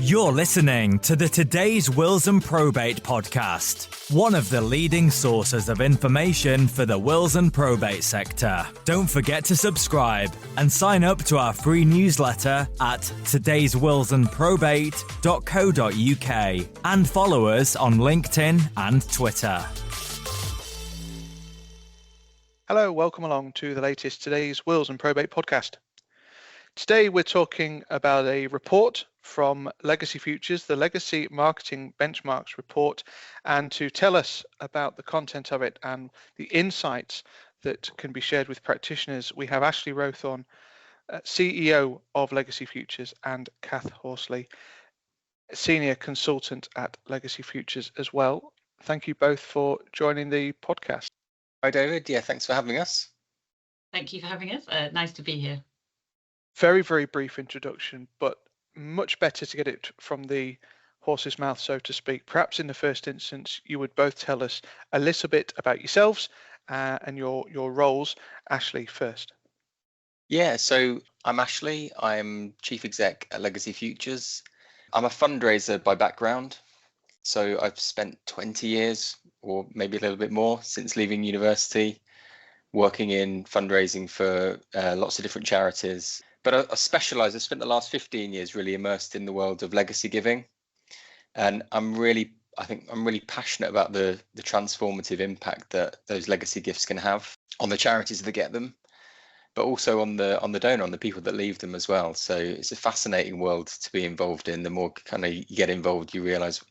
You're listening to the Today's Wills and Probate podcast, one of the leading sources of information for the wills and probate sector. Don't forget to subscribe and sign up to our free newsletter at todayswillsandprobate.co.uk and follow us on LinkedIn and Twitter. Hello, welcome along to the latest Today's Wills and Probate podcast. Today we're talking about a report from Legacy Futures, the Legacy Marketing Benchmarks report, and to tell us about the content of it and the insights that can be shared with practitioners, we have Ashley Rowthorn, CEO of Legacy Futures, and Kath Horsley, Senior Consultant at Legacy Futures as well. Thank you both for joining the podcast. Hi, David. Yeah, thanks for having us. Thank you for having us. Nice to be here. Very, very brief introduction, but much better to get it from the horse's mouth, so to speak. Perhaps in the first instance, you would both tell us a little bit about yourselves and your roles. Ashley, first. Yeah, so I'm Ashley. I'm Chief Exec at Legacy Futures. I'm a fundraiser by background. So I've spent 20 years or maybe a little bit more since leaving university, working in fundraising for lots of different charities. But I specialise, I've spent the last 15 years really immersed in the world of legacy giving. And I'm really passionate about the transformative impact that those legacy gifts can have on the charities that get them, but also on the donor, on the people that leave them as well. So it's a fascinating world to be involved in. The more kind of you get involved, you realise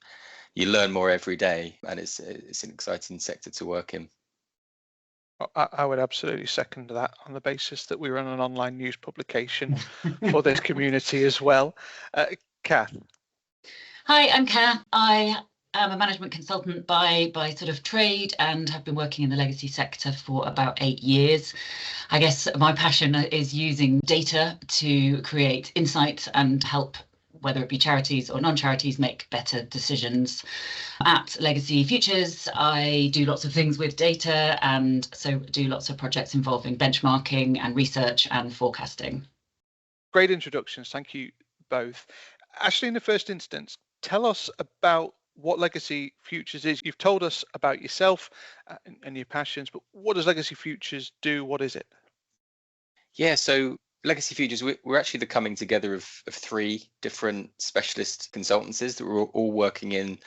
you learn more every day, and it's an exciting sector to work in. I would absolutely second that on the basis that we run an online news publication for this community as well. Kath. Hi, I'm Kath. I am a management consultant by sort of trade and have been working in the legacy sector for about 8 years. I guess my passion is using data to create insights and help, whether it be charities or non-charities, make better decisions. At Legacy Futures, I do lots of things with data and so do lots of projects involving benchmarking and research and forecasting. Great introductions. Thank you both. Ashley, in the first instance, tell us about what Legacy Futures is. You've told us about yourself and your passions, but what does Legacy Futures do? What is it? Yeah, so Legacy Futures, we're actually the coming together of 3 different specialist consultancies that were all working in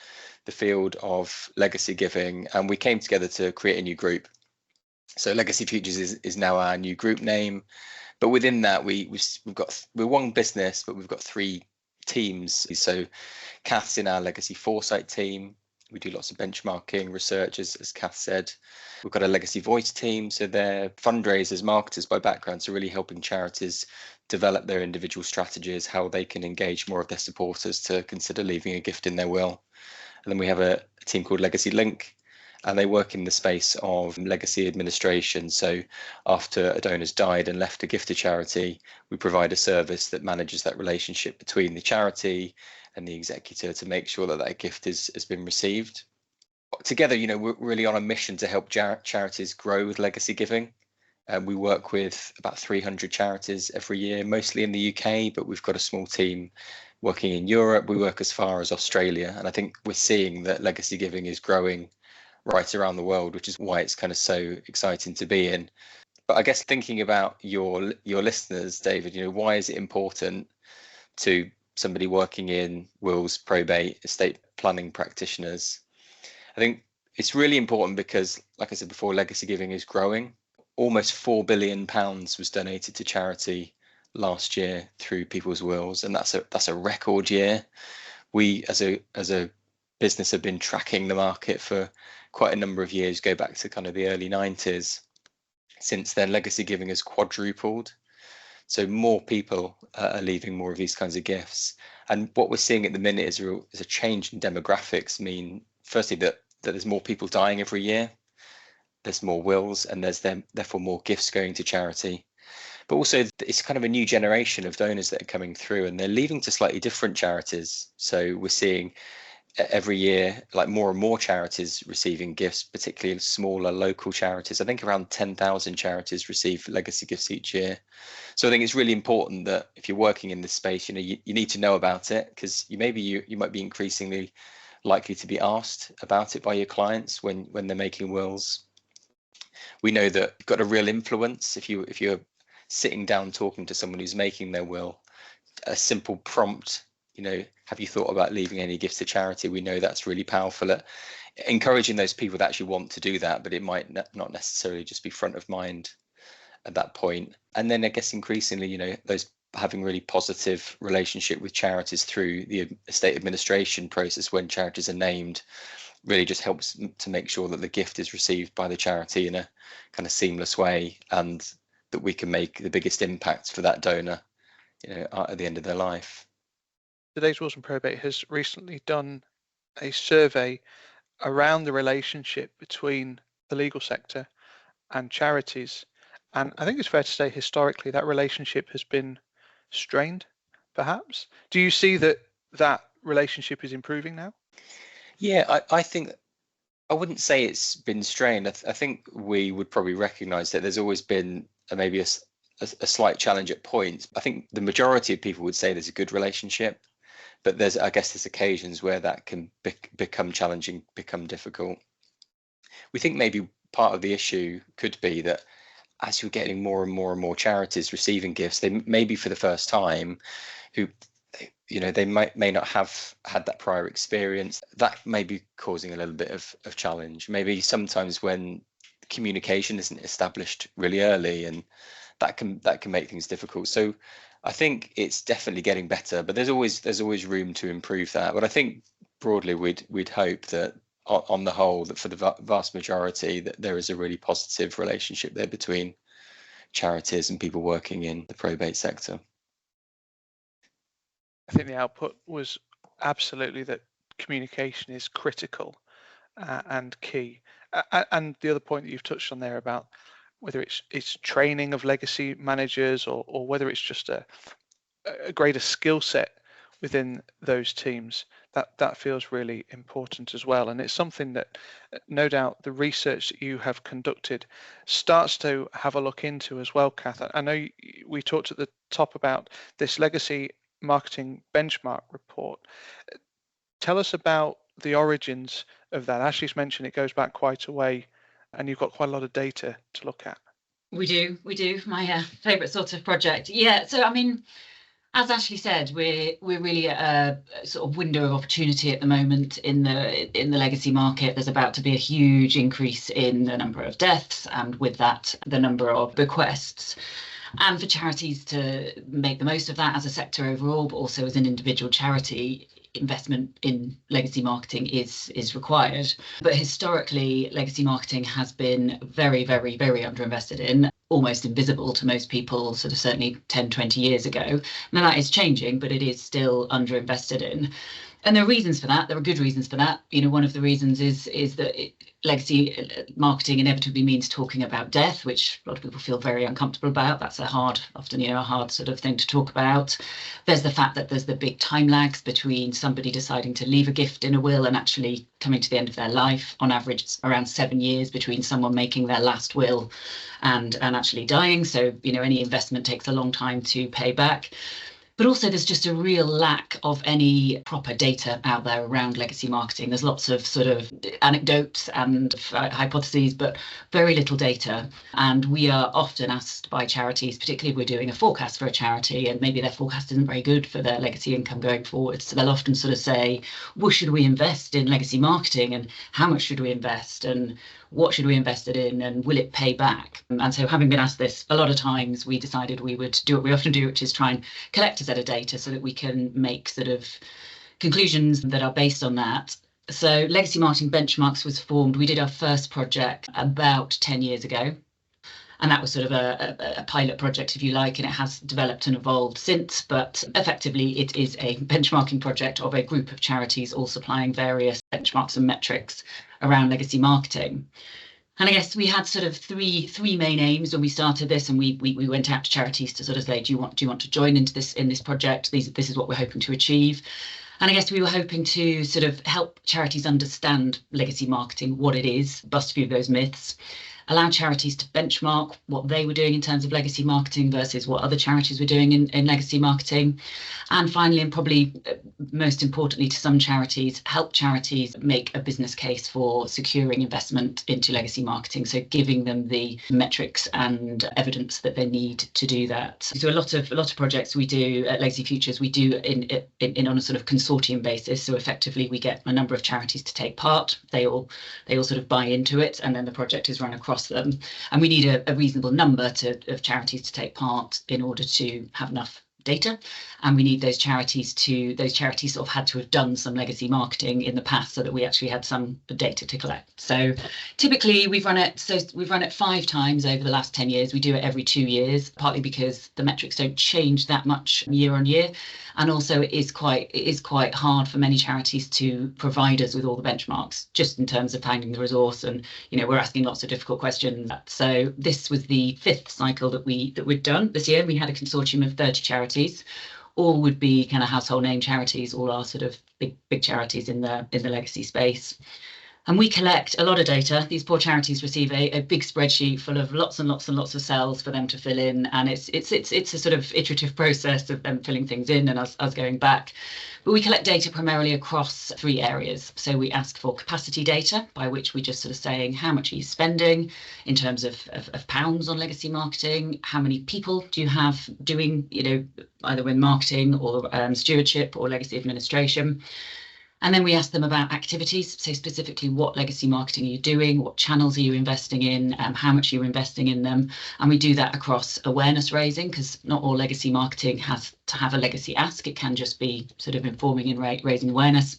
the field of legacy giving, and we came together to create a new group. So Legacy Futures is now our new group name, but within that we're one business, but we've got 3 teams. So Kath's in our Legacy Foresight team. We do lots of benchmarking research, as Kath said. We've got a Legacy Voice team, so they're fundraisers, marketers by background, so really helping charities develop their individual strategies, how they can engage more of their supporters to consider leaving a gift in their will. And then we have a team called Legacy Link, and they work in the space of legacy administration. So after a donor's died and left a gift to charity, we provide a service that manages that relationship between the charity and the executor to make sure that that gift has been received. Together, we're really on a mission to help charities grow with legacy giving. We work with about 300 charities every year, mostly in the UK, but we've got a small team working in Europe. We work as far as Australia, and I think we're seeing that legacy giving is growing right around the world, which is why it's kind of so exciting to be in. But I guess thinking about your listeners, David, why is it important to somebody working in wills, probate, estate planning practitioners? I think it's really important because, like I said before, legacy giving is growing. Almost £4 billion was donated to charity last year through people's wills, and that's a record year. We, as a business, have been tracking the market for quite a number of years, go back to kind of the early 90s. Since then, legacy giving has quadrupled. So more people are leaving more of these kinds of gifts. And what we're seeing at the minute is a change in demographics. Mean, firstly, that there's more people dying every year. There's more wills, and there's therefore more gifts going to charity. But also, it's kind of a new generation of donors that are coming through, and they're leaving to slightly different charities. So we're seeing every year, like more and more charities receiving gifts, particularly smaller local charities. I think around 10,000 charities receive legacy gifts each year. So I think it's really important that if you're working in this space, you need to know about it, because you might be increasingly likely to be asked about it by your clients when they're making wills. We know that you've got a real influence if you're sitting down talking to someone who's making their will. A simple prompt, have you thought about leaving any gifts to charity? We know that's really powerful at encouraging those people that actually want to do that, but it might not necessarily just be front of mind at that point. And then I guess increasingly, those having really positive relationship with charities through the estate administration process when charities are named really just helps to make sure that the gift is received by the charity in a kind of seamless way, and that we can make the biggest impact for that donor, at the end of their life. Today's Wills and Probate has recently done a survey around the relationship between the legal sector and charities. And I think it's fair to say historically that relationship has been strained, perhaps. Do you see that relationship is improving now? Yeah, I think I wouldn't say it's been strained. I think we would probably recognise that there's always been maybe a slight challenge at points. I think the majority of people would say there's a good relationship, but there's occasions where that can become challenging, become difficult. We think maybe part of the issue could be that as you're getting more and more and more charities receiving gifts, they maybe for the first time, who they may not have had that prior experience, that may be causing a little bit of challenge. Maybe sometimes when communication isn't established really early, and that can make things difficult. So I think it's definitely getting better, but there's always room to improve that. But I think broadly we'd hope that on the whole, that for the vast majority, that there is a really positive relationship there between charities and people working in the probate sector. I think the output was absolutely that communication is critical and key. And the other point that you've touched on there about whether it's training of legacy managers or whether it's just a greater skill set within those teams, that feels really important as well. And it's something that no doubt the research that you have conducted starts to have a look into as well, Kath. I know we talked at the top about this legacy marketing benchmark report. Tell us about the origins of that. Ashley's mentioned it goes back quite a way, and you've got quite a lot of data to look at. We do. My favourite sort of project. Yeah. So I mean, as Ashley said, we're really at a sort of window of opportunity at the moment in the legacy market. There's about to be a huge increase in the number of deaths, and with that, the number of bequests. And for charities to make the most of that as a sector overall, but also as an individual charity, investment in legacy marketing is required. But historically, legacy marketing has been very, very, very underinvested in, almost invisible to most people, sort of certainly 10, 20 years ago. Now that is changing, but it is still underinvested in. And there are reasons for that. There are good reasons for that. One of the reasons is that legacy marketing inevitably means talking about death, which a lot of people feel very uncomfortable about. That's often a hard sort of thing to talk about. There's the fact that there's the big time lags between somebody deciding to leave a gift in a will and actually coming to the end of their life. On average, it's around 7 years between someone making their last will and actually dying. So, any investment takes a long time to pay back. But also there's just a real lack of any proper data out there around legacy marketing. There's lots of sort of anecdotes and hypotheses, but very little data. And we are often asked by charities, particularly if we're doing a forecast for a charity and maybe their forecast isn't very good for their legacy income going forward. So they'll often sort of say, well, should we invest in legacy marketing, and how much should we invest, and what should we invest it in, and will it pay back? And so having been asked this a lot of times, we decided we would do what we often do, which is try and collect a set of data so that we can make sort of conclusions that are based on that. So Legacy Marketing Benchmarks was formed. We did our first project about 10 years ago. And that was sort of a pilot project, if you like, and it has developed and evolved since. But effectively, it is a benchmarking project of a group of charities all supplying various benchmarks and metrics around legacy marketing. And I guess we had sort of three main aims when we started this, and we went out to charities to sort of say, do you want to join into this project? This is what we're hoping to achieve. And I guess we were hoping to sort of help charities understand legacy marketing, what it is, bust a few of those myths. allow charities to benchmark what they were doing in terms of legacy marketing versus what other charities were doing in legacy marketing. And finally, and probably most importantly to some charities, help charities make a business case for securing investment into legacy marketing. So giving them the metrics and evidence that they need to do that. So a lot of projects we do at Legacy Futures, we do in on a sort of consortium basis. So effectively we get a number of charities to take part. They all sort of buy into it, and then the project is run across them. And we need a reasonable number of charities to take part in order to have enough data, and we need those charities sort of had to have done some legacy marketing in the past so that we actually had some data to collect. So typically we've run it 5 times over the last 10 years. We do it every 2 years, partly because the metrics don't change that much year on year, and also it is quite hard for many charities to provide us with all the benchmarks, just in terms of finding the resource, and we're asking lots of difficult questions. So this was the 5th cycle that we'd done this year. We had a consortium of 30 charities. All would be kind of household name charities, all are sort of big charities in the legacy space. And we collect a lot of data. These poor charities receive a big spreadsheet full of lots and lots and lots of cells for them to fill in, and it's a sort of iterative process of them filling things in and us going back. But we collect data primarily across 3 areas. So we ask for capacity data, by which we just sort of saying how much are you spending in terms of pounds on legacy marketing, how many people do you have doing either in marketing or stewardship or legacy administration. And then we ask them about activities, so specifically what legacy marketing are you doing, what channels are you investing in, how much are you investing in them. And we do that across awareness raising, because not all legacy marketing has to have a legacy ask. It can just be sort of informing and raising awareness.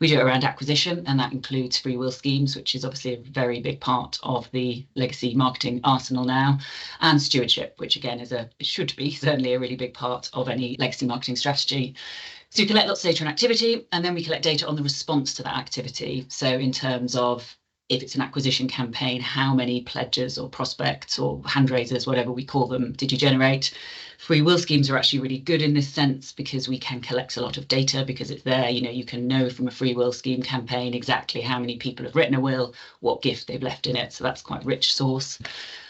We do it around acquisition, and that includes free will schemes, which is obviously a very big part of the legacy marketing arsenal now, and stewardship, which again should be certainly a really big part of any legacy marketing strategy. So we collect lots of data on activity, and then we collect data on the response to that activity. So in terms of if it's an acquisition campaign, how many pledges or prospects or hand raisers, whatever we call them, did you generate? Free will schemes are actually really good in this sense because we can collect a lot of data because it's there. You can know from a free will scheme campaign exactly how many people have written a will, what gift they've left in it. So that's quite a rich source.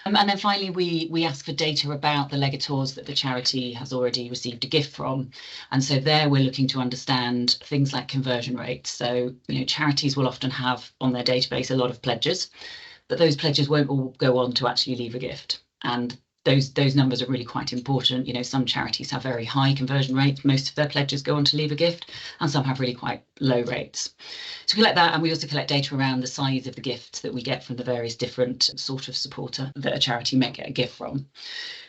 And then finally, we ask for data about the legators that the charity has already received a gift from. And so there we're looking to understand things like conversion rates. So, charities will often have on their database a lot of pledges, but those pledges won't all go on to actually leave a gift. And those numbers are really quite important. Some charities have very high conversion rates. Most of their pledges go on to leave a gift, and some have really quite low rates. So we collect that, and we also collect data around the size of the gifts that we get from the various different sort of supporter that a charity may get a gift from.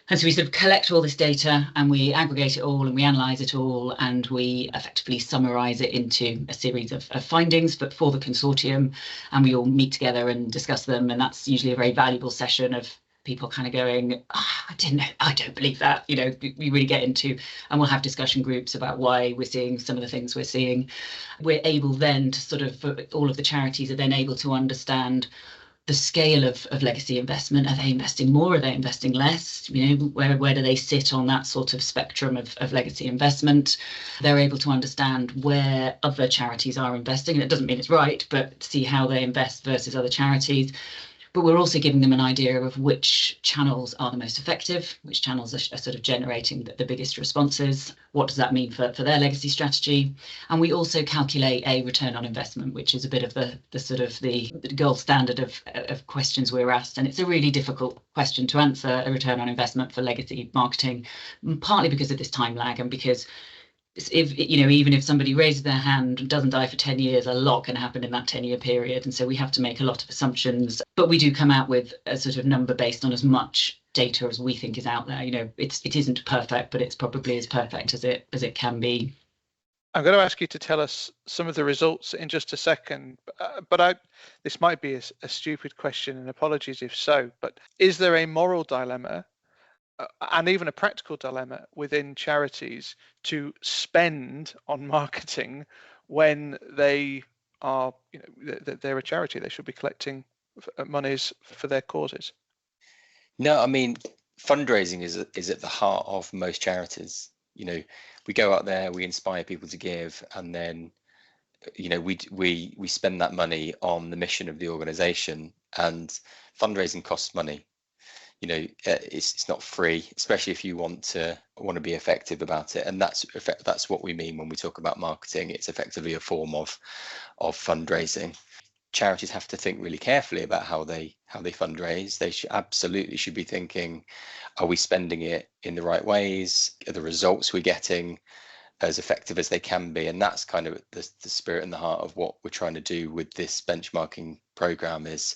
And so we sort of collect all this data, and we aggregate it all, and we analyse it all, and we effectively summarise it into a series of findings for the consortium, and we all meet together and discuss them. And that's usually a very valuable session of people kind of going, I don't believe that. We really get into, and we'll have discussion groups about why we're seeing some of the things we're seeing. We're able then to sort of, all of the charities are then able to understand the scale of legacy investment. Are they investing more? Are they investing less? Where do they sit on that sort of spectrum of legacy investment? They're able to understand where other charities are investing. And it doesn't mean it's right, but see how they invest versus other charities. But we're also giving them an idea of which channels are the most effective, which channels are sort of generating the biggest responses. What does that mean for their legacy strategy? And we also calculate a return on investment, which is a bit of the sort of the gold standard of questions we're asked. And it's a really difficult question to answer, a return on investment for legacy marketing, partly because of this time lag, and because even if somebody raises their hand and doesn't die for 10 years, a lot can happen in that 10-year period. And so we have to make a lot of assumptions, but we do come out with a sort of number based on as much data as we think is out there. It isn't perfect, but it's probably as perfect as it can be. I'm going to ask you to tell us some of the results in just a second, but this might be a stupid question, and apologies if so, but is there a moral dilemma and even a practical dilemma within charities to spend on marketing when they are, they're a charity? They should be collecting monies for their causes. No, I mean, fundraising is at the heart of most charities. We go out there, we inspire people to give, and then we spend that money on the mission of the organization. And fundraising costs money. It's not free, especially if you want to be effective about it. And that's what we mean when we talk about marketing. It's effectively a form of fundraising. Charities have to think really carefully about how they fundraise. They absolutely should be thinking, are we spending it in the right ways? Are the results we're getting as effective as they can be? And that's kind of the spirit and the heart of what we're trying to do with this benchmarking program is,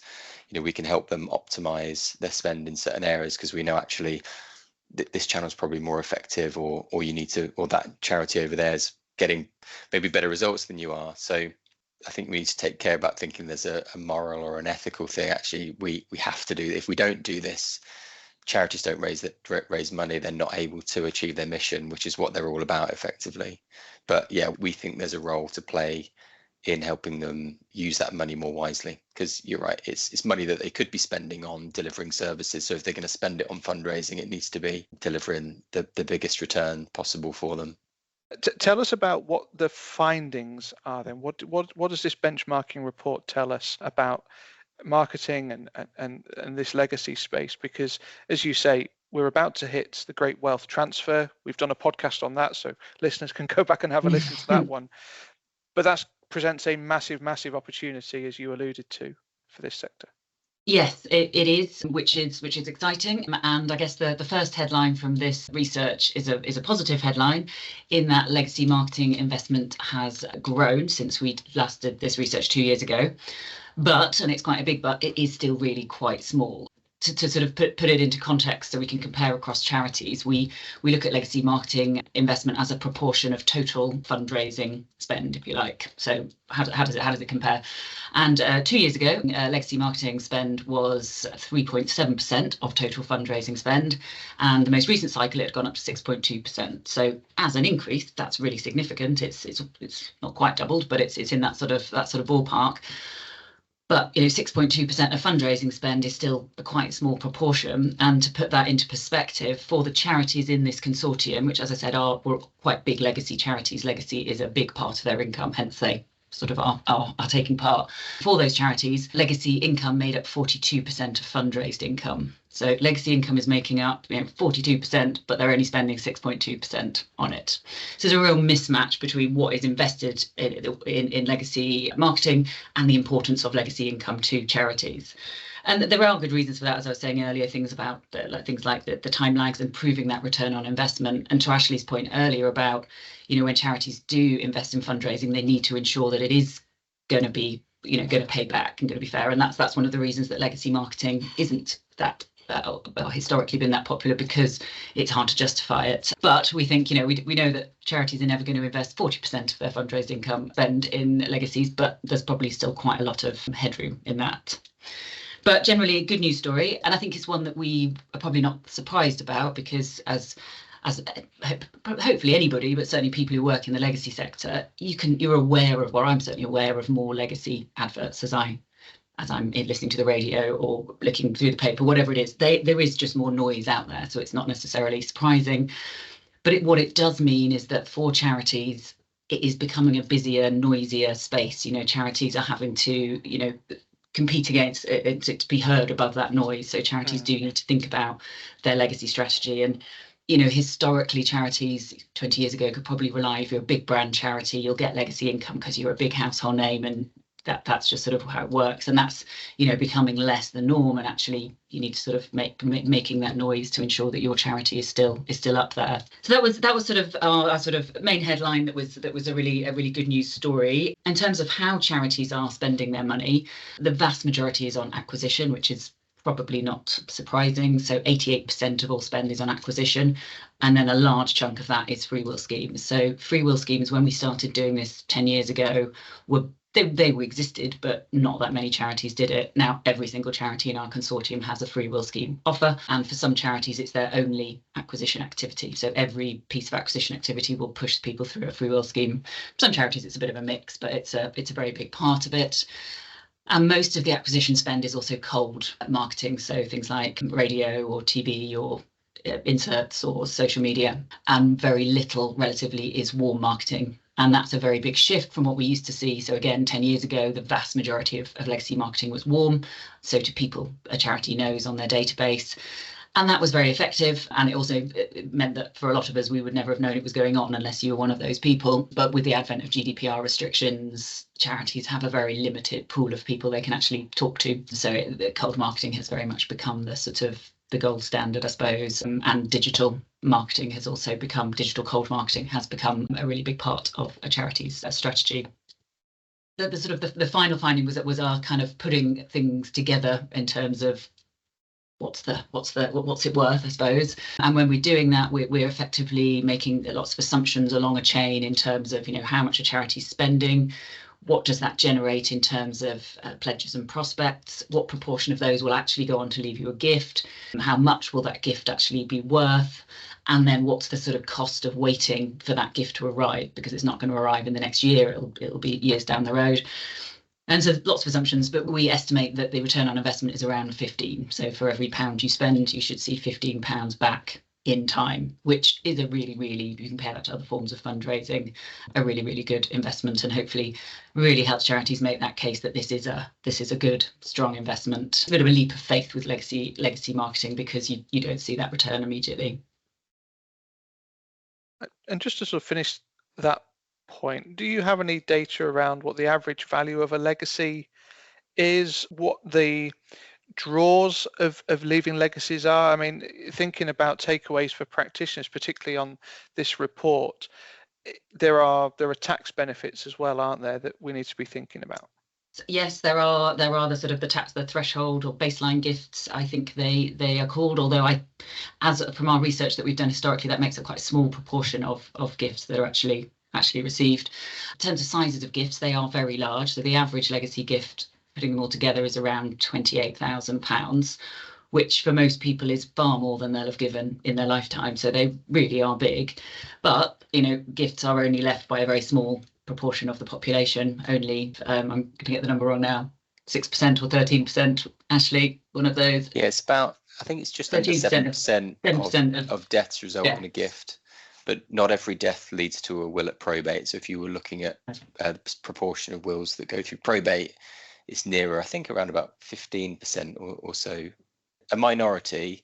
we can help them optimize their spend in certain areas, because we know actually this channel is probably more effective, or that charity over there is getting maybe better results than you are. So I think we need to take care about thinking there's a moral or an ethical thing. Actually, we have to do, if we don't do this, charities don't raise money, they're not able to achieve their mission, which is what they're all about effectively. But yeah, we think there's a role to play in helping them use that money more wisely, because you're right, it's money that they could be spending on delivering services. So if they're going to spend it on fundraising, it needs to be delivering the biggest return possible for them. Tell us about what the findings are then. What does this benchmarking report tell us about marketing and this legacy space? Because as you say, we're about to hit the great wealth transfer. We've done a podcast on that, so listeners can go back and have a listen to that one. But that presents a massive opportunity, as you alluded to, for this sector. Yes, it is, which is exciting. And I guess the first headline from this research is a positive headline, in that legacy marketing investment has grown since we last did this research 2 years ago. But, and it's quite a big but, it is still really quite small. To sort of put it into context so we can compare across charities, we look at legacy marketing investment as a proportion of total fundraising spend, if you like. So how does it compare? And 2 years ago, legacy marketing spend was 3.7% of total fundraising spend, and the most recent cycle it had gone up to 6.2%. So as an increase, that's really significant. It's not quite doubled, but it's in that sort of ballpark. But 6.2% of fundraising spend is still a quite small proportion. And to put that into perspective, for the charities in this consortium, which, as I said, are quite big legacy charities, legacy is a big part of their income, hence they sort of are taking part. For those charities, legacy income made up 42% of fundraised income. So legacy income is making up 42%, but they're only spending 6.2% on it. So there's a real mismatch between what is invested in legacy marketing and the importance of legacy income to charities. And there are good reasons for that, as I was saying earlier, things like the time lags and proving that return on investment. And to Ashley's point earlier about, when charities do invest in fundraising, they need to ensure that it is going to be, going to pay back and going to be fair. And that's one of the reasons that legacy marketing isn't that historically been that popular, because it's hard to justify it. But we think, we know that charities are never going to invest 40% of their fundraised income spend in legacies, but there's probably still quite a lot of headroom in that. But generally a good news story, and I think it's one that we are probably not surprised about, because as hopefully anybody, but certainly people who work in the legacy sector, you're aware of, or I'm certainly aware of, more legacy adverts as I'm listening to the radio or looking through the paper, whatever it is. There is just more noise out there, so it's not necessarily surprising. But what it does mean is that for charities, it is becoming a busier, noisier space. Charities are having to, compete against it to be heard above that noise. So charities do need to think about their legacy strategy. And historically, charities 20 years ago could probably rely, if you're a big brand charity, you'll get legacy income because you're a big household name, and that's just sort of how it works. And that's becoming less the norm, and actually you need to sort of making that noise to ensure that your charity is still up there. So that was sort of our sort of main headline. That was a really good news story. In terms of how charities are spending their money, the vast majority is on acquisition, which is probably not surprising. So 88% of all spend is on acquisition, and then a large chunk of that is free will schemes. So free will schemes, when we started doing this 10 years ago, they existed, but not that many charities did it. Now every single charity in our consortium has a free will scheme offer, and for some charities it's their only acquisition activity. So every piece of acquisition activity will push people through a free will scheme. Some charities it's a bit of a mix, but it's a very big part of it. And most of the acquisition spend is also cold marketing, so things like radio or TV or inserts or social media, and very little relatively is warm marketing. And that's a very big shift from what we used to see. So again, 10 years ago, the vast majority of legacy marketing was warm. So to people a charity knows on their database. And that was very effective. And it also meant that for a lot of us, we would never have known it was going on unless you were one of those people. But with the advent of GDPR restrictions, charities have a very limited pool of people they can actually talk to. So cold marketing has very much become the sort of the gold standard, I suppose. And digital marketing has also become, digital cold marketing has become a really big part of a charity's strategy. The sort of the final finding was our kind of putting things together in terms of what's it worth, I suppose. And when we're doing that, we're effectively making lots of assumptions along a chain in terms of, how much a charity's spending, what does that generate in terms of pledges and prospects, what proportion of those will actually go on to leave you a gift, how much will that gift actually be worth, and then what's the sort of cost of waiting for that gift to arrive, because it's not going to arrive in the next year, it'll be years down the road. And so lots of assumptions, but we estimate that the return on investment is around 15. So for every pound you spend, you should see £15 back in time, which is a really, really, you compare that to other forms of fundraising, a really, really good investment, and hopefully really helps charities make that case that this is a good, strong investment. It's a bit of a leap of faith with legacy marketing because you don't see that return immediately. And just to sort of finish that point, do you have any data around what the average value of a legacy is, what the draws of leaving legacies are? I mean, thinking about takeaways for practitioners, particularly on this report, there are tax benefits as well, aren't there, that we need to be thinking about? Yes, there are the sort of the threshold or baseline gifts, I think they are called, although as from our research that we've done historically, that makes up quite a small proportion of gifts that are actually received. In terms of sizes of gifts, they are very large. So the average legacy gift, putting them all together, is around £28,000, which for most people is far more than they'll have given in their lifetime. So they really are big. But, gifts are only left by a very small proportion of the population. Only, I'm going to get the number on now, 6% or 13%. Ashley, one of those? Yeah, it's about, I think it's just under 7% of deaths result in a gift. But not every death leads to a will at probate. So if you were looking at a proportion of wills that go through probate, it's nearer, I think, around about 15% or so, a minority.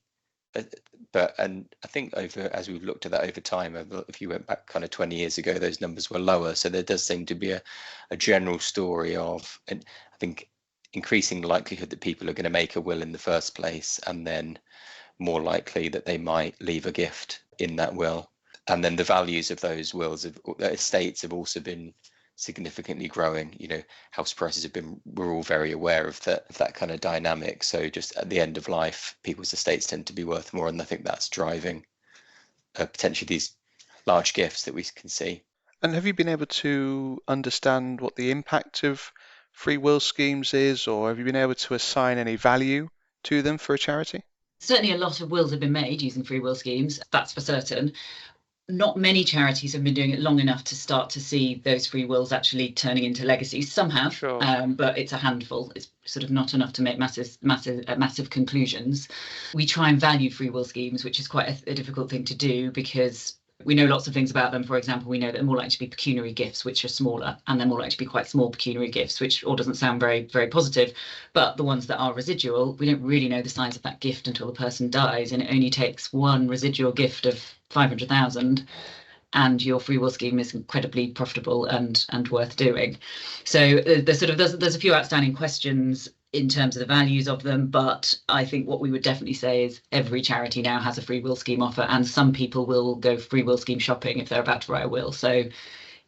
And I think as we've looked at that over time, if you went back kind of 20 years ago, those numbers were lower. So there does seem to be a general story of, and I think, increasing likelihood that people are going to make a will in the first place, and then more likely that they might leave a gift in that will. And then the values of those wills, estates, have also been significantly growing. House prices we're all very aware of that kind of dynamic. So just at the end of life, people's estates tend to be worth more, and I think that's driving potentially these large gifts that we can see. And have you been able to understand what the impact of free will schemes is, or have you been able to assign any value to them for a charity? Certainly a lot of wills have been made using free will schemes, that's for certain. Not many charities have been doing it long enough to start to see those free wills actually turning into legacies. Some have, sure. But it's a handful. It's sort of not enough to make massive conclusions. We try and value free will schemes, which is quite a difficult thing to do because we know lots of things about them. For example, we know that they're more likely to be pecuniary gifts, which are smaller, and they're more likely to be quite small pecuniary gifts, which all doesn't sound very, very positive. But the ones that are residual, we don't really know the size of that gift until the person dies, and it only takes one residual gift of 500,000 and your free will scheme is incredibly profitable and worth doing. So there's a few outstanding questions in terms of the values of them, but I think what we would definitely say is every charity now has a free will scheme offer, and some people will go free will scheme shopping if they're about to write a will. So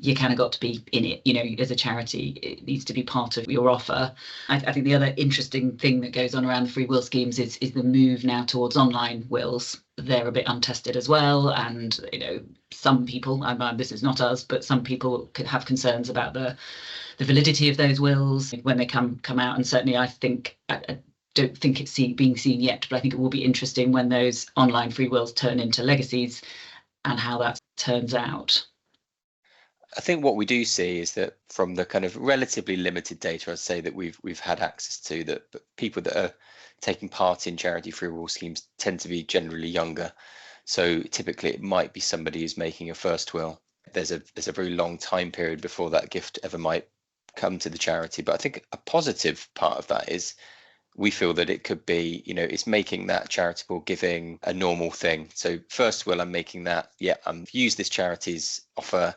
you kind of got to be in it, as a charity, it needs to be part of your offer. I think the other interesting thing that goes on around the free will schemes is the move now towards online wills. They're a bit untested as well, and some people, this is not us, but some people could have concerns about the validity of those wills when they come out. And certainly I don't think it's being seen yet, but I think it will be interesting when those online free wills turn into legacies and how that turns out. I think what we do see is that from the kind of relatively limited data, I'd say that we've had access to, that people that are taking part in charity free will schemes tend to be generally younger. So typically it might be somebody who's making a first will there's a very long time period before that gift ever might come to the charity. But I think a positive part of that is we feel that it could be, it's making that charitable giving a normal thing. So first, I'm making that, I'm use this charity's offer,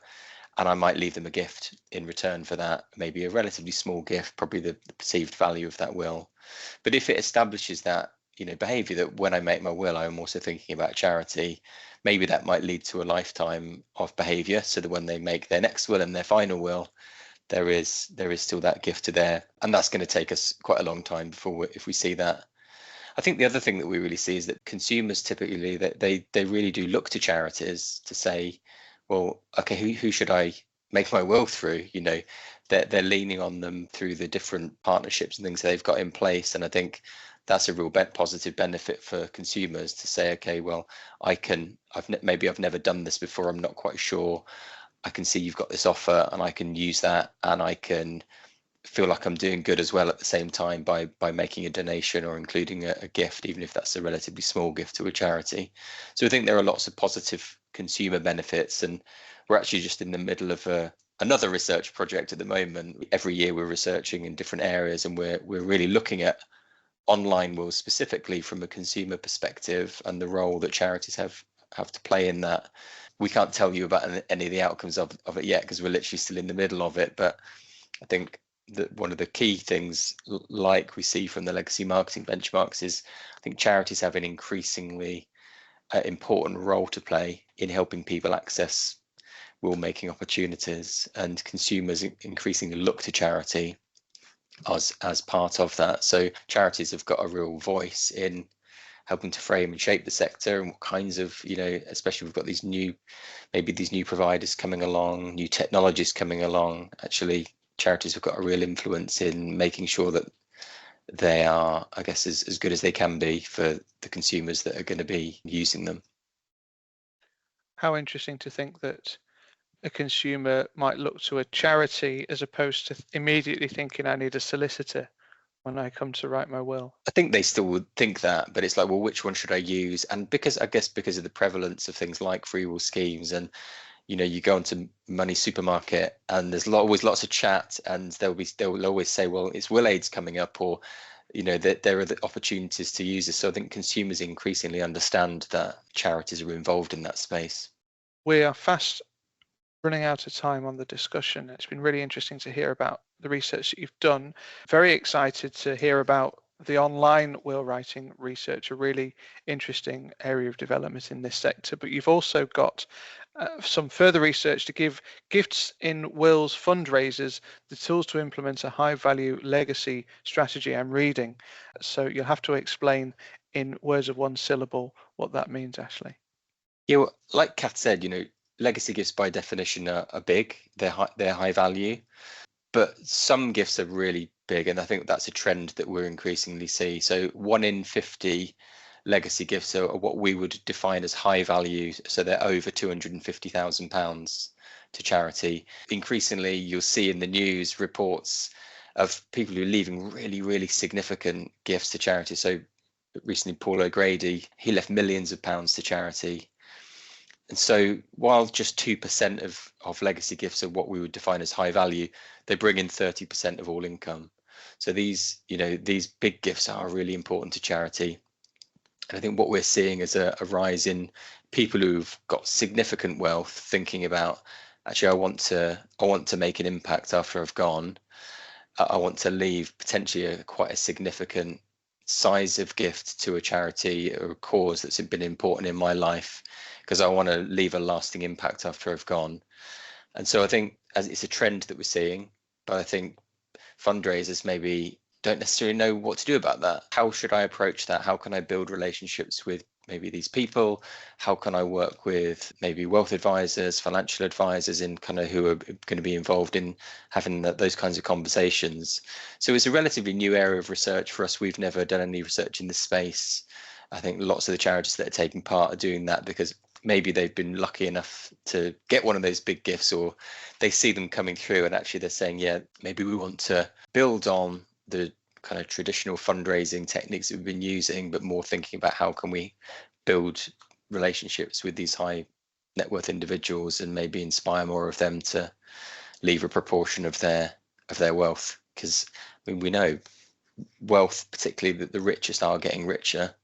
and I might leave them a gift in return for that, maybe a relatively small gift, probably the perceived value of that will. But if it establishes that, behavior, that when I make my will, I'm also thinking about charity, maybe that might lead to a lifetime of behavior, so that when they make their next will and their final will, there is still that gift to there. And that's going to take us quite a long time if we see that. I think the other thing that we really see is that consumers typically, that they really do look to charities to say, well, okay, who should I make my will through? They're leaning on them through the different partnerships and things they've got in place. And I think that's a real positive benefit for consumers to say, okay, well, I've never done this before, I'm not quite sure. I can see you've got this offer, and I can use that, and I can feel like I'm doing good as well at the same time by making a donation or including a gift, even if that's a relatively small gift to a charity. So I think there are lots of positive consumer benefits, and we're actually just in the middle of another research project at the moment. Every year we're researching in different areas, and we're really looking at online wills specifically from a consumer perspective and the role that charities have to play in that. We can't tell you about any of the outcomes of it yet, because we're literally still in the middle of it. But I think that one of the key things, like we see from the legacy marketing benchmarks, is I think charities have an increasingly important role to play in helping people access will making opportunities, and consumers increasingly look to charity as part of that. So charities have got a real voice in helping to frame and shape the sector, and what kinds of, especially we've got these new providers coming along, new technologies coming along. Actually, charities have got a real influence in making sure that they are, I guess, as good as they can be for the consumers that are going to be using them. How interesting to think that a consumer might look to a charity as opposed to immediately thinking, I need a solicitor when I come to write my will. I think they still would think that, but it's like, well, which one should I use? And because of the prevalence of things like free will schemes, and you go into Money Supermarket and there's always lots of chat, and they'll always say, well, it's will aids coming up, or that there are the opportunities to use this. So I think consumers increasingly understand that charities are involved in that space. We are fast running out of time on the discussion. It's been really interesting to hear about the research that you've done. Very excited to hear about the online will writing research, a really interesting area of development in this sector. But you've also got some further research to give gifts in wills fundraisers the tools to implement a high value legacy strategy. I'm reading. So you'll have to explain in words of one syllable what that means, Ashley. Yeah, well, like Kath said, legacy gifts by definition are big. They're high value, but some gifts are really big, and I think that's a trend that we're increasingly see. So 1 in 50 legacy gifts are what we would define as high value, so they're over £250,000 to charity. Increasingly, you'll see in the news reports of people who are leaving really, really significant gifts to charity. So recently, Paul O'Grady, he left millions of pounds to charity. And so while just 2% of legacy gifts are what we would define as high value, they bring in 30% of all income. So these big gifts are really important to charity. And I think what we're seeing is a rise in people who've got significant wealth thinking about, actually, I want to make an impact after I've gone. I want to leave potentially quite a significant size of gift to a charity or a cause that's been important in my life, because I want to leave a lasting impact after I've gone. And so I think as it's a trend that we're seeing, but I think fundraisers maybe don't necessarily know what to do about that. How should I approach that? How can I build relationships with maybe these people? How can I work with maybe wealth advisors, financial advisors, in kind of who are going to be involved in having those kinds of conversations? So it's a relatively new area of research for us. We've never done any research in this space. I think lots of the charities that are taking part are doing that because maybe they've been lucky enough to get one of those big gifts, or they see them coming through and actually they're saying, yeah, maybe we want to build on the kind of traditional fundraising techniques that we've been using, but more thinking about how can we build relationships with these high net worth individuals and maybe inspire more of them to leave a proportion of their wealth. Because we know wealth, particularly that the richest are getting richer,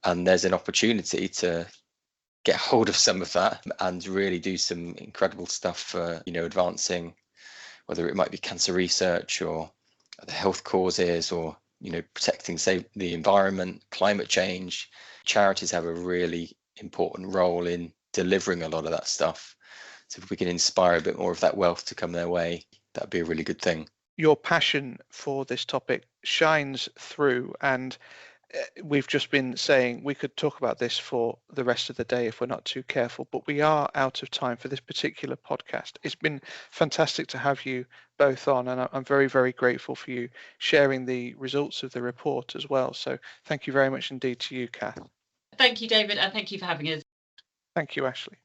and there's an opportunity to get hold of some of that and really do some incredible stuff for, advancing, whether it might be cancer research or the health causes, or protecting, say, the environment, climate change. Charities have a really important role in delivering a lot of that stuff. So if we can inspire a bit more of that wealth to come their way, that'd be a really good thing. Your passion for this topic shines through, and we've just been saying we could talk about this for the rest of the day if we're not too careful, but we are out of time for this particular podcast. It's been fantastic to have you both on, and I'm very, very grateful for you sharing the results of the report as well. So thank you very much indeed to you, Kath. Thank you, David, and thank you for having us. Thank you, Ashley.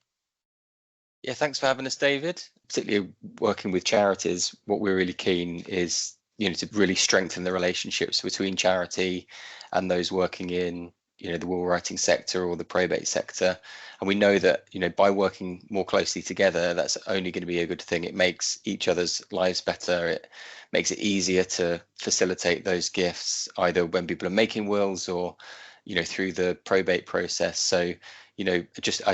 Yeah, thanks for having us, David. Particularly working with charities, what we're really keen is, to really strengthen the relationships between charity and those working in, the will writing sector or the probate sector. And we know that, by working more closely together, that's only going to be a good thing. It makes each other's lives better. It makes it easier to facilitate those gifts, either when people are making wills or, through the probate process. So, I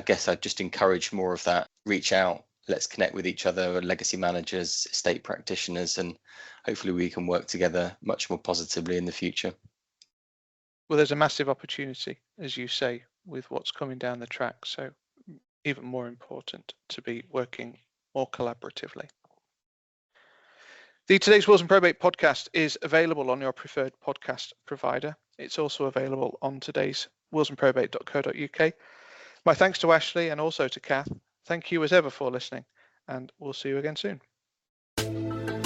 guess I'd just encourage more of that. Reach out, let's connect with each other, legacy managers, estate practitioners, and hopefully we can work together much more positively in the future. Well, there's a massive opportunity, as you say, with what's coming down the track. So even more important to be working more collaboratively. The Today's Wills and Probate podcast is available on your preferred podcast provider. It's also available on today's willsandprobate.co.uk. My thanks to Ashley and also to Kath. Thank you as ever for listening, and we'll see you again soon.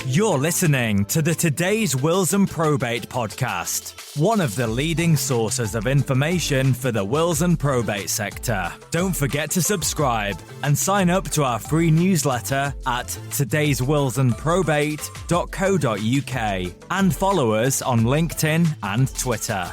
You're listening to the Today's Wills and Probate podcast, one of the leading sources of information for the wills and probate sector. Don't forget to subscribe and sign up to our free newsletter at todayswillsandprobate.co.uk and follow us on LinkedIn and Twitter.